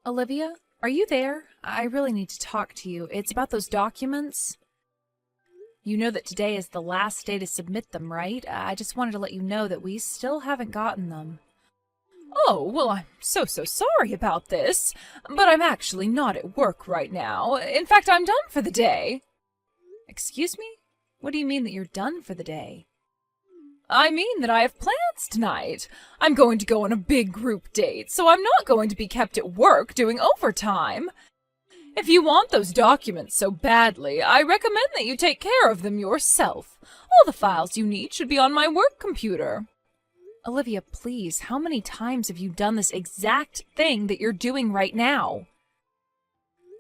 Olivia, are you there? I really need to talk to you. It's about those documents. You know that today is the last day to submit them, right? I just wanted to let you know that we still haven't gotten them. Oh, well, I'm so sorry about this, but I'm actually not at work right now. In fact, I'm done for the day. Excuse me? What do you mean that you're done for the day? I mean that I have plans tonight. I'm going to go on a big group date, so I'm not going to be kept at work doing overtime. If you want those documents so badly, I recommend that you take care of them yourself. All the files you need should be on my work computer. Olivia, please, how many times have you done this exact thing that you're doing right now?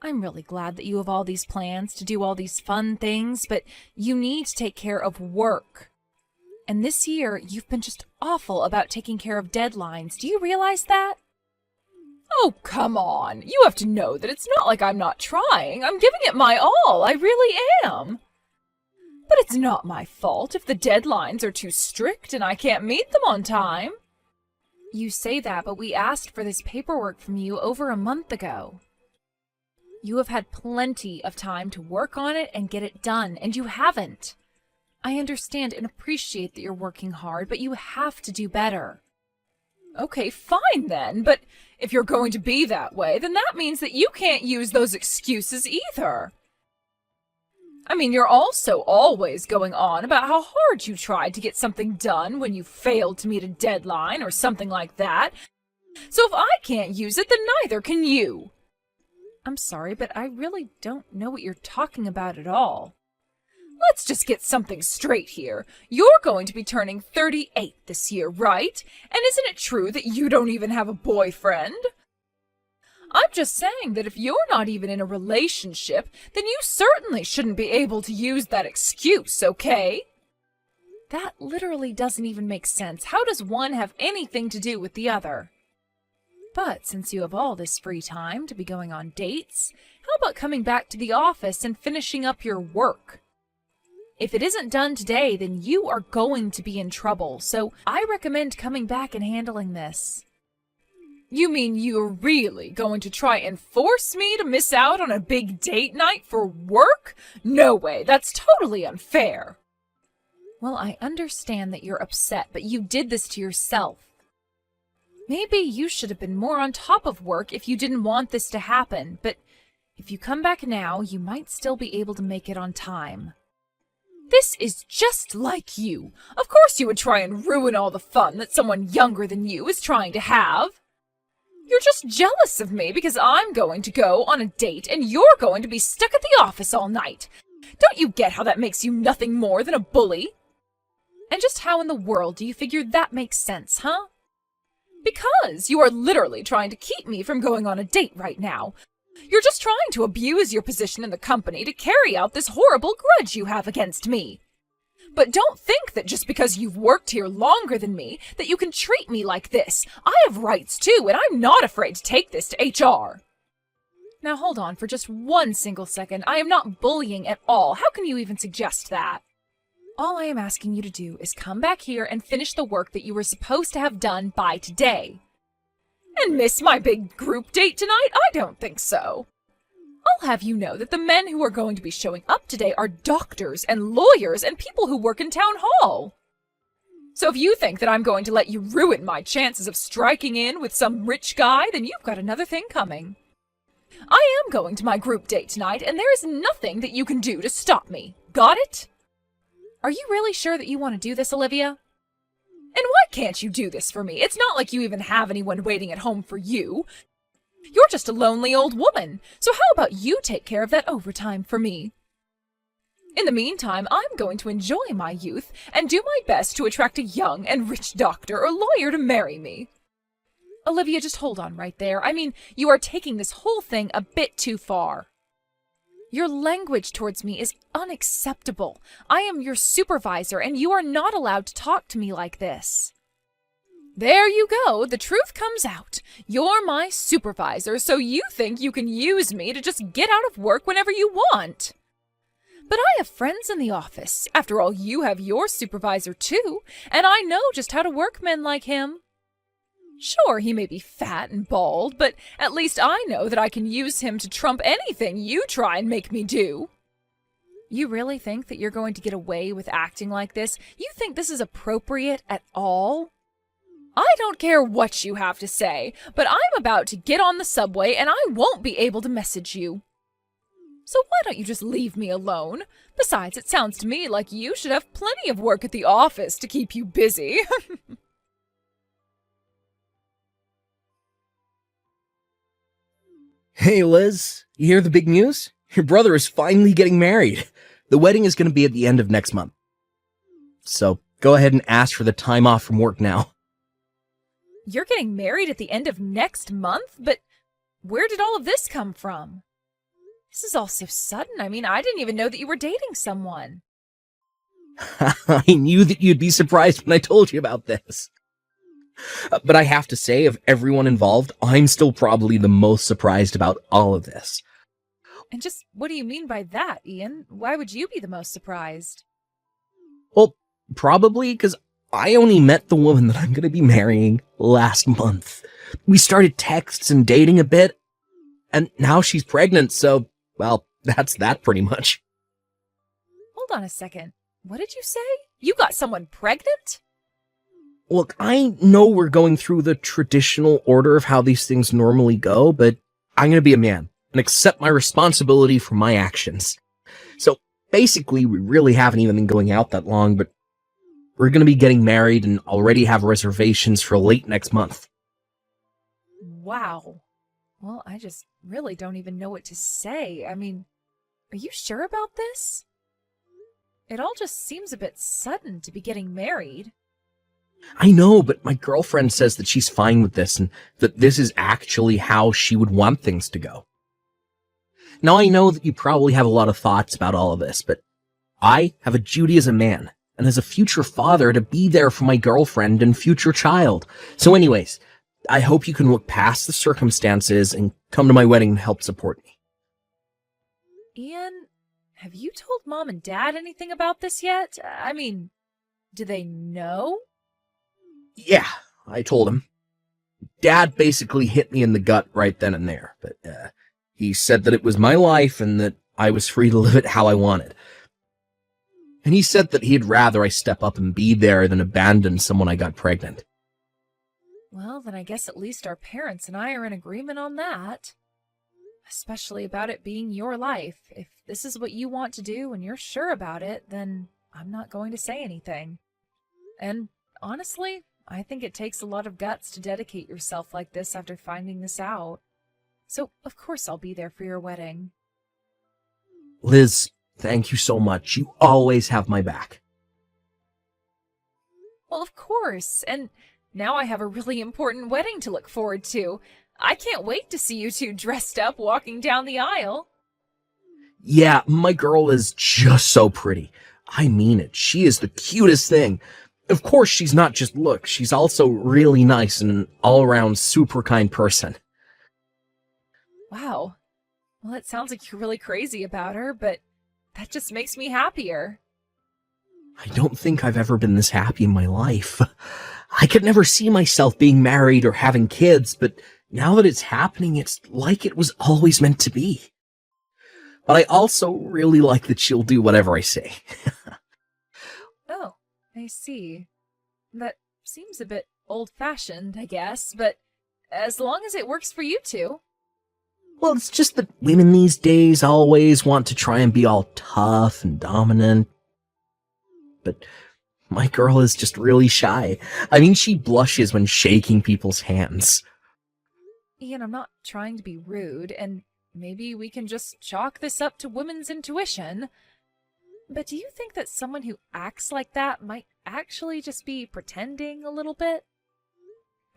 I'm really glad that you have all these plans to do all these fun things, but you need to take care of work. And this year, you've been just awful about taking care of deadlines. Do you realize that? Oh, come on. You have to know that it's not like I'm not trying. I'm giving it my all. I really am. But it's not my fault if the deadlines are too strict and I can't meet them on time. You say that, but we asked for this paperwork from you over a month ago. You have had plenty of time to work on it and get it done, and you haven't. I understand and appreciate that you're working hard, but you have to do better. Okay, fine then, but if you're going to be that way, then that means that you can't use those excuses either. I mean, you're also always going on about how hard you tried to get something done when you failed to meet a deadline or something like that. So if I can't use it, then neither can you. I'm sorry, but I really don't know what you're talking about at all. Let's just get something straight here. You're going to be turning 38 this year, right? And isn't it true that you don't even have a boyfriend? I'm just saying that if you're not even in a relationship, then you certainly shouldn't be able to use that excuse, okay? That literally doesn't even make sense. How does one have anything to do with the other? But since you have all this free time to be going on dates, how about coming back to the office and finishing up your work? If it isn't done today, then you are going to be in trouble, so I recommend coming back and handling this. You mean you're really going to try and force me to miss out on a big date night for work? No way, that's totally unfair. Well, I understand that you're upset, but you did this to yourself. Maybe you should have been more on top of work if you didn't want this to happen, but if you come back now, you might still be able to make it on time. This is just like you. Of course you would try and ruin all the fun that someone younger than you is trying to have. You're just jealous of me because I'm going to go on a date and you're going to be stuck at the office all night. Don't you get how that makes you nothing more than a bully? And just how in the world do you figure that makes sense, huh? Because you are literally trying to keep me from going on a date right now. You're just trying to abuse your position in the company to carry out this horrible grudge you have against me. But don't think that just because you've worked here longer than me, that you can treat me like this. I have rights too, and I'm not afraid to take this to HR. Now hold on for just one single second. I am not bullying at all. How can you even suggest that? All I am asking you to do is come back here and finish the work that you were supposed to have done by today. And miss my big group date tonight? I don't think so. I'll have you know that the men who are going to be showing up today are doctors and lawyers and people who work in town hall. So if you think that I'm going to let you ruin my chances of striking in with some rich guy, then you've got another thing coming. I am going to my group date tonight, and there is nothing that you can do to stop me. Got it? Are you really sure that you want to do this, Olivia? And why can't you do this for me? It's not like you even have anyone waiting at home for you. You're just a lonely old woman, so how about you take care of that overtime for me? In the meantime, I'm going to enjoy my youth and do my best to attract a young and rich doctor or lawyer to marry me. Olivia, just hold on right there. I mean, you are taking this whole thing a bit too far. Your language towards me is unacceptable. I am your supervisor, and you are not allowed to talk to me like this. There you go. The truth comes out. You're my supervisor, so you think you can use me to just get out of work whenever you want. But I have friends in the office. After all, you have your supervisor too, and I know just how to work men like him. Sure, he may be fat and bald, but at least I know that I can use him to trump anything you try and make me do. You really think that you're going to get away with acting like this? You think this is appropriate at all? I don't care what you have to say, but I'm about to get on the subway and I won't be able to message you. So why don't you just leave me alone? Besides, it sounds to me like you should have plenty of work at the office to keep you busy. Hey, Liz, you hear the big news? Your brother is finally getting married. The wedding is going to be at the end of next month. So go ahead and ask for the time off from work now. You're getting married at the end of next month? But where did all of this come from? This is all so sudden. I mean, I didn't even know that you were dating someone. I knew that you'd be surprised when I told you about this. But I have to say, of everyone involved, I'm still probably the most surprised about all of this. And just what do you mean by that, Ian? Why would you be the most surprised? Well, probably because I only met the woman that I'm going to be marrying last month. We started texts and dating a bit, and now she's pregnant, so, well, that's that pretty much. Hold on a second. What did you say? You got someone pregnant? Look, I know we're going through the traditional order of how these things normally go, but I'm going to be a man and accept my responsibility for my actions. So basically, we really haven't even been going out that long, but we're going to be getting married and already have reservations for late next month. Wow. Well, I just really don't even know what to say. I mean, are you sure about this? It all just seems a bit sudden to be getting married. I know, but my girlfriend says that she's fine with this and that this is actually how she would want things to go. Now, I know that you probably have a lot of thoughts about all of this, but I have a duty as a man and as a future father to be there for my girlfriend and future child. So anyways, I hope you can look past the circumstances and come to my wedding and help support me. Ian, have you told Mom and Dad anything about this yet? I mean, do they know? Yeah, I told him. Dad basically hit me in the gut right then and there, but he said that it was my life and that I was free to live it how I wanted. And he said that he'd rather I step up and be there than abandon someone I got pregnant. Well, then I guess at least our parents and I are in agreement on that. Especially about it being your life. If this is what you want to do and you're sure about it, then I'm not going to say anything. And honestly, I think it takes a lot of guts to dedicate yourself like this after finding this out. So, of course I'll be there for your wedding. Liz, thank you so much. You always have my back. Well, of course. And now I have a really important wedding to look forward to. I can't wait to see you two dressed up walking down the aisle. Yeah, my girl is just so pretty. I mean it. She is the cutest thing. Of course, she's not just looks. She's also really nice and an all-around super kind person. Wow. Well, it sounds like you're really crazy about her, but that just makes me happier. I don't think I've ever been this happy in my life. I could never see myself being married or having kids, but now that it's happening, it's like it was always meant to be. But I also really like that she'll do whatever I say. Oh, I see. That seems a bit old-fashioned, I guess, but as long as it works for you two. Well, it's just that women these days always want to try and be all tough and dominant. But my girl is just really shy. I mean, she blushes when shaking people's hands. Ian, I'm not trying to be rude, and maybe we can just chalk this up to women's intuition. But do you think that someone who acts like that might actually just be pretending a little bit?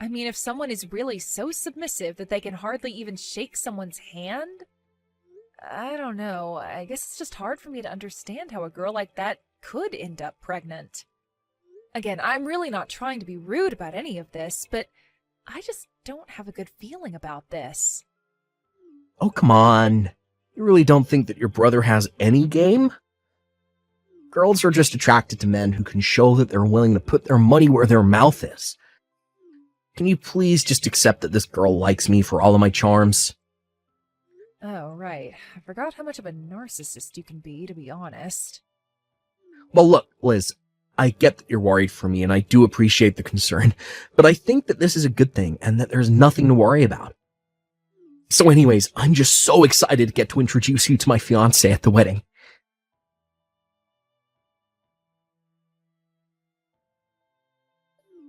I mean, if someone is really so submissive that they can hardly even shake someone's hand? I don't know. I guess it's just hard for me to understand how a girl like that could end up pregnant. Again, I'm really not trying to be rude about any of this, but I just don't have a good feeling about this. Oh, come on. You really don't think that your brother has any game? Girls are just attracted to men who can show that they're willing to put their money where their mouth is. Can you please just accept that this girl likes me for all of my charms? Oh, right. I forgot how much of a narcissist you can be, to be honest. Well, look, Liz, I get that you're worried for me, and I do appreciate the concern, but I think that this is a good thing, and that there's nothing to worry about. So anyways, I'm just so excited to get to introduce you to my fiancé at the wedding.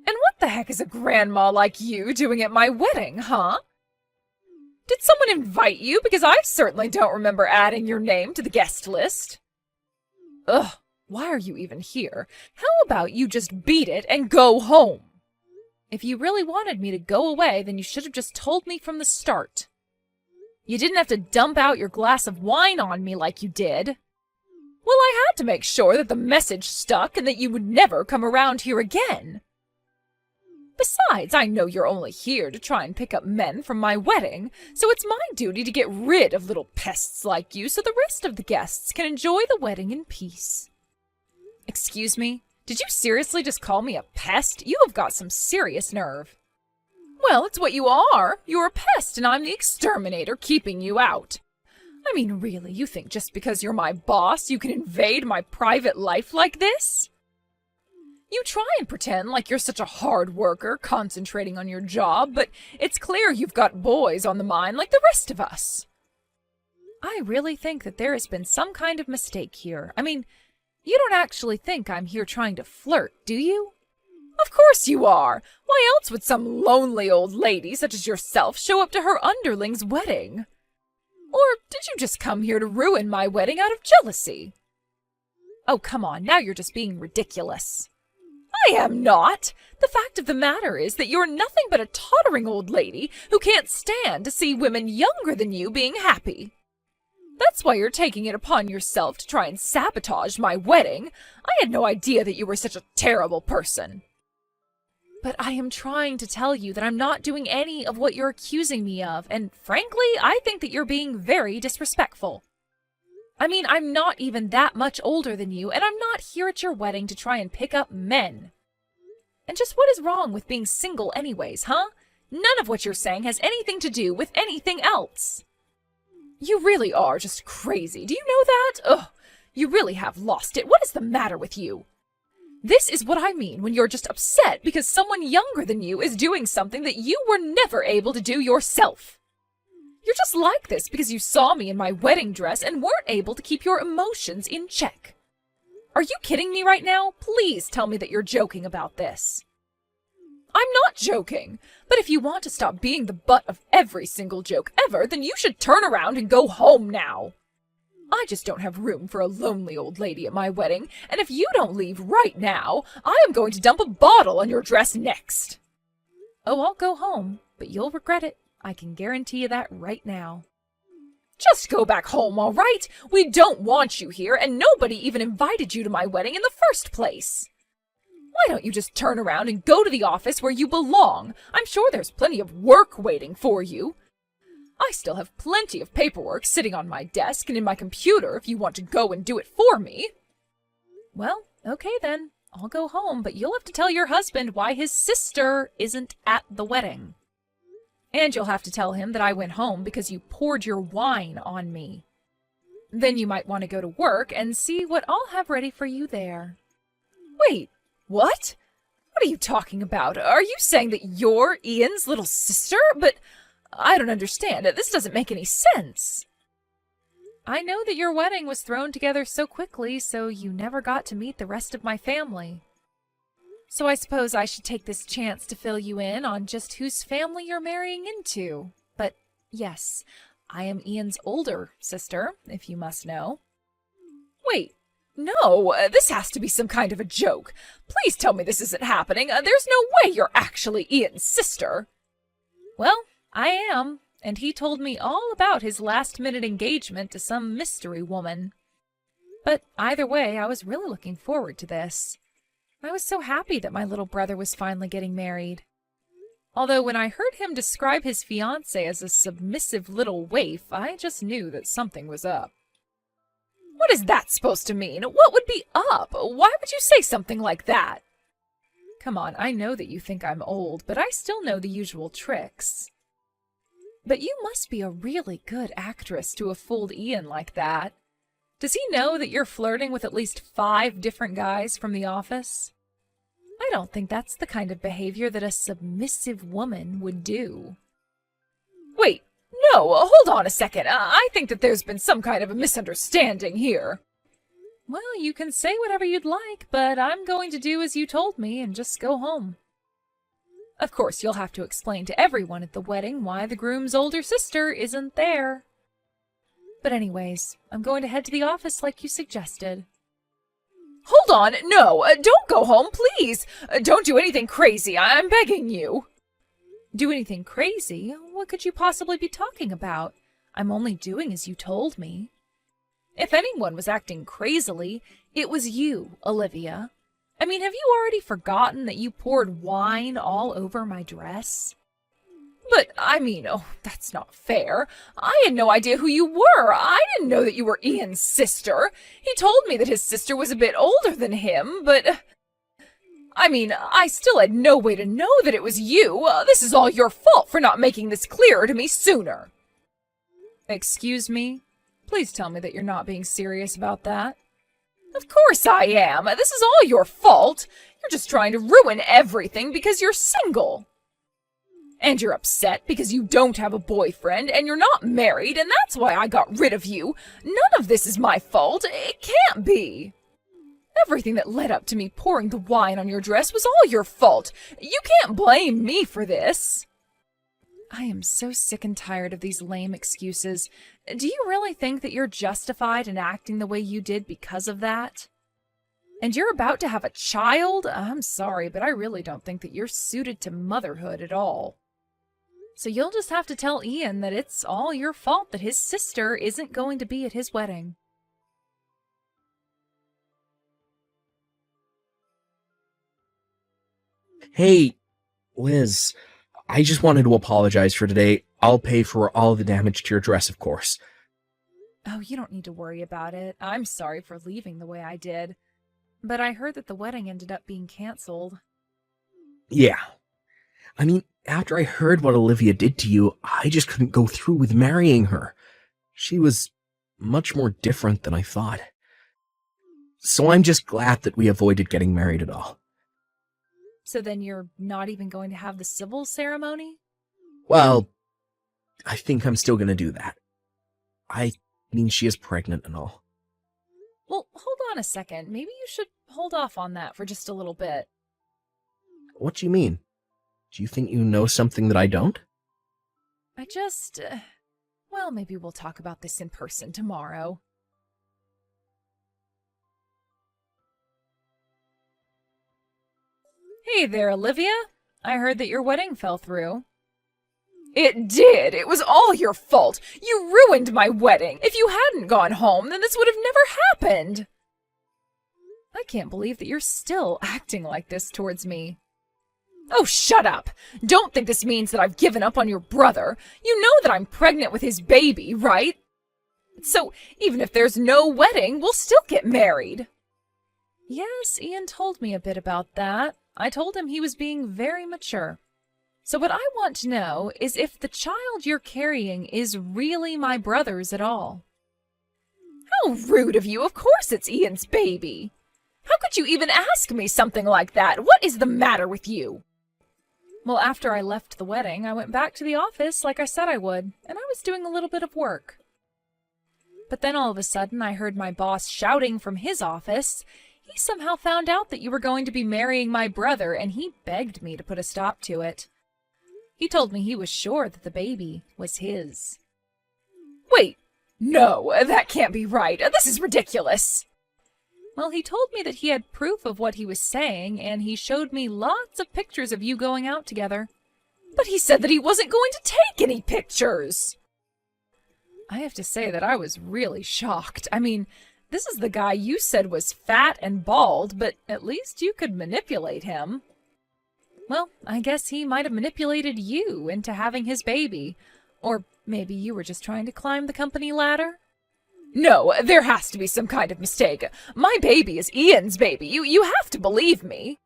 And what the heck is a grandma like you doing at my wedding, huh? Did someone invite you? Because I certainly don't remember adding your name to the guest list. Ugh, why are you even here? How about you just beat it and go home? If you really wanted me to go away, then you should have just told me from the start. You didn't have to dump out your glass of wine on me like you did. Well, I had to make sure that the message stuck and that you would never come around here again. Besides, I know you're only here to try and pick up men from my wedding, so it's my duty to get rid of little pests like you so the rest of the guests can enjoy the wedding in peace. Excuse me? Did you seriously just call me a pest? You have got some serious nerve. Well, it's what you are. You're a pest, and I'm the exterminator keeping you out. I mean, really, you think just because you're my boss, you can invade my private life like this? You try and pretend like you're such a hard worker, concentrating on your job, but it's clear you've got boys on the mind like the rest of us. I really think that there has been some kind of mistake here. I mean, you don't actually think I'm here trying to flirt, do you? Of course you are! Why else would some lonely old lady such as yourself show up to her underling's wedding? Or did you just come here to ruin my wedding out of jealousy? Oh, come on, now you're just being ridiculous. I am not! The fact of the matter is that you're nothing but a tottering old lady who can't stand to see women younger than you being happy. That's why you're taking it upon yourself to try and sabotage my wedding. I had no idea that you were such a terrible person. But I am trying to tell you that I'm not doing any of what you're accusing me of, and frankly, I think that you're being very disrespectful. I mean, I'm not even that much older than you, and I'm not here at your wedding to try and pick up men. And just what is wrong with being single anyways, huh? None of what you're saying has anything to do with anything else. You really are just crazy. Do you know that? Ugh, you really have lost it. What is the matter with you? This is what I mean when you're just upset because someone younger than you is doing something that you were never able to do yourself. You're just like this because you saw me in my wedding dress and weren't able to keep your emotions in check. Are you kidding me right now? Please tell me that you're joking about this. I'm not joking, but if you want to stop being the butt of every single joke ever, then you should turn around and go home now. I just don't have room for a lonely old lady at my wedding, and if you don't leave right now, I am going to dump a bottle on your dress next. Oh, I'll go home, but you'll regret it. I can guarantee you that right now. Just go back home, all right? We don't want you here, and nobody even invited you to my wedding in the first place. Why don't you just turn around and go to the office where you belong? I'm sure there's plenty of work waiting for you. I still have plenty of paperwork sitting on my desk and in my computer if you want to go and do it for me. Well, okay then. I'll go home, but you'll have to tell your husband why his sister isn't at the wedding. And you'll have to tell him that I went home because you poured your wine on me. Then you might want to go to work and see what I'll have ready for you there. Wait, what? What are you talking about? Are you saying that you're Ian's little sister? But I don't understand. This doesn't make any sense. I know that your wedding was thrown together so quickly, so you never got to meet the rest of my family. So I suppose I should take this chance to fill you in on just whose family you're marrying into. But yes, I am Ian's older sister, if you must know. Wait, no, this has to be some kind of a joke. Please tell me this isn't happening. There's no way you're actually Ian's sister. Well, I am, and he told me all about his last-minute engagement to some mystery woman. But either way, I was really looking forward to this. I was so happy that my little brother was finally getting married. Although when I heard him describe his fiancée as a submissive little waif, I just knew that something was up. What is that supposed to mean? What would be up? Why would you say something like that? Come on, I know that you think I'm old, but I still know the usual tricks. But you must be a really good actress to have fooled Ian like that. Does he know that you're flirting with at least 5 different guys from the office? I don't think that's the kind of behavior that a submissive woman would do. Wait, no, hold on a second. I think that there's been some kind of a misunderstanding here. Well, you can say whatever you'd like, but I'm going to do as you told me and just go home. Of course, you'll have to explain to everyone at the wedding why the groom's older sister isn't there. But anyways, I'm going to head to the office like you suggested. Hold on, no, don't go home, please. Don't do anything crazy, I'm begging you. Do anything crazy? What could you possibly be talking about? I'm only doing as you told me. If anyone was acting crazily, it was you, Olivia. I mean, have you already forgotten that you poured wine all over my dress? But, oh, that's not fair. I had no idea who you were. I didn't know that you were Ian's sister. He told me that his sister was a bit older than him, but... I still had no way to know that it was you. This is all your fault for not making this clearer to me sooner. Excuse me? Please tell me that you're not being serious about that. Of course I am. This is all your fault. You're just trying to ruin everything because you're single. And you're upset because you don't have a boyfriend and you're not married, and that's why I got rid of you. None of this is my fault. It can't be. Everything that led up to me pouring the wine on your dress was all your fault. You can't blame me for this. I am so sick and tired of these lame excuses. Do you really think that you're justified in acting the way you did because of that? And you're about to have a child? I'm sorry, but I really don't think that you're suited to motherhood at all. So you'll just have to tell Ian that it's all your fault that his sister isn't going to be at his wedding. Hey, Liz, I just wanted to apologize for today. I'll pay for all the damage to your dress, of course. Oh, you don't need to worry about it. I'm sorry for leaving the way I did. But I heard that the wedding ended up being canceled. Yeah. After I heard what Olivia did to you, I just couldn't go through with marrying her. She was much more different than I thought. So I'm just glad that we avoided getting married at all. So then you're not even going to have the civil ceremony? Well, I think I'm still going to do that. She is pregnant and all. Well, hold on a second. Maybe you should hold off on that for just a little bit. What do you mean? Do you think you know something that I don't? Well, maybe we'll talk about this in person tomorrow. Hey there, Olivia. I heard that your wedding fell through. It did. It was all your fault. You ruined my wedding. If you hadn't gone home, then this would have never happened. I can't believe that you're still acting like this towards me. Oh, shut up. Don't think this means that I've given up on your brother. You know that I'm pregnant with his baby, right? So even if there's no wedding, we'll still get married. Yes, Ian told me a bit about that. I told him he was being very mature. So what I want to know is if the child you're carrying is really my brother's at all. How rude of you. Of course it's Ian's baby. How could you even ask me something like that? What is the matter with you? Well, after I left the wedding, I went back to the office like I said I would, and I was doing a little bit of work. But then all of a sudden I heard my boss shouting from his office. He somehow found out that you were going to be marrying my brother, and he begged me to put a stop to it. He told me he was sure that the baby was his. Wait, no, that can't be right. This is ridiculous. Well, he told me that he had proof of what he was saying, and he showed me lots of pictures of you going out together. But he said that he wasn't going to take any pictures. I have to say that I was really shocked. This is the guy you said was fat and bald, but at least you could manipulate him. Well, I guess he might have manipulated you into having his baby. Or maybe you were just trying to climb the company ladder? No, there has to be some kind of mistake. My baby is Ian's baby. You have to believe me.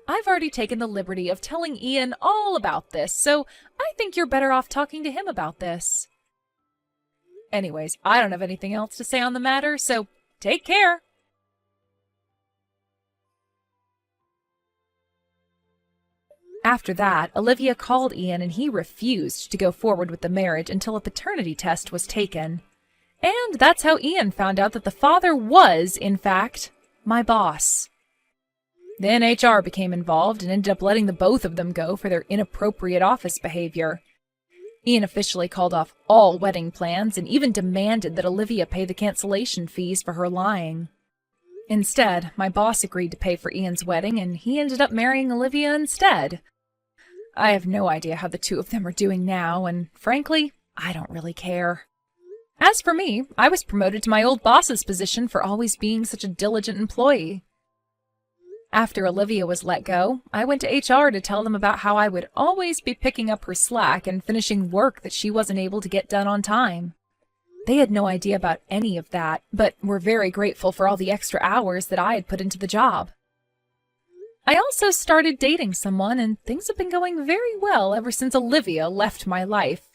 I've already taken the liberty of telling Ian all about this, so I think you're better off talking to him about this. Anyways, I don't have anything else to say on the matter, so take care. After that, Olivia called Ian and he refused to go forward with the marriage until a paternity test was taken. And that's how Ian found out that the father was, in fact, my boss. Then HR became involved and ended up letting the both of them go for their inappropriate office behavior. Ian officially called off all wedding plans and even demanded that Olivia pay the cancellation fees for her lying. Instead, my boss agreed to pay for Ian's wedding and he ended up marrying Olivia instead. I have no idea how the two of them are doing now, and frankly, I don't really care. As for me, I was promoted to my old boss's position for always being such a diligent employee. After Olivia was let go, I went to HR to tell them about how I would always be picking up her slack and finishing work that she wasn't able to get done on time. They had no idea about any of that, but were very grateful for all the extra hours that I had put into the job. I also started dating someone, and things have been going very well ever since Olivia left my life.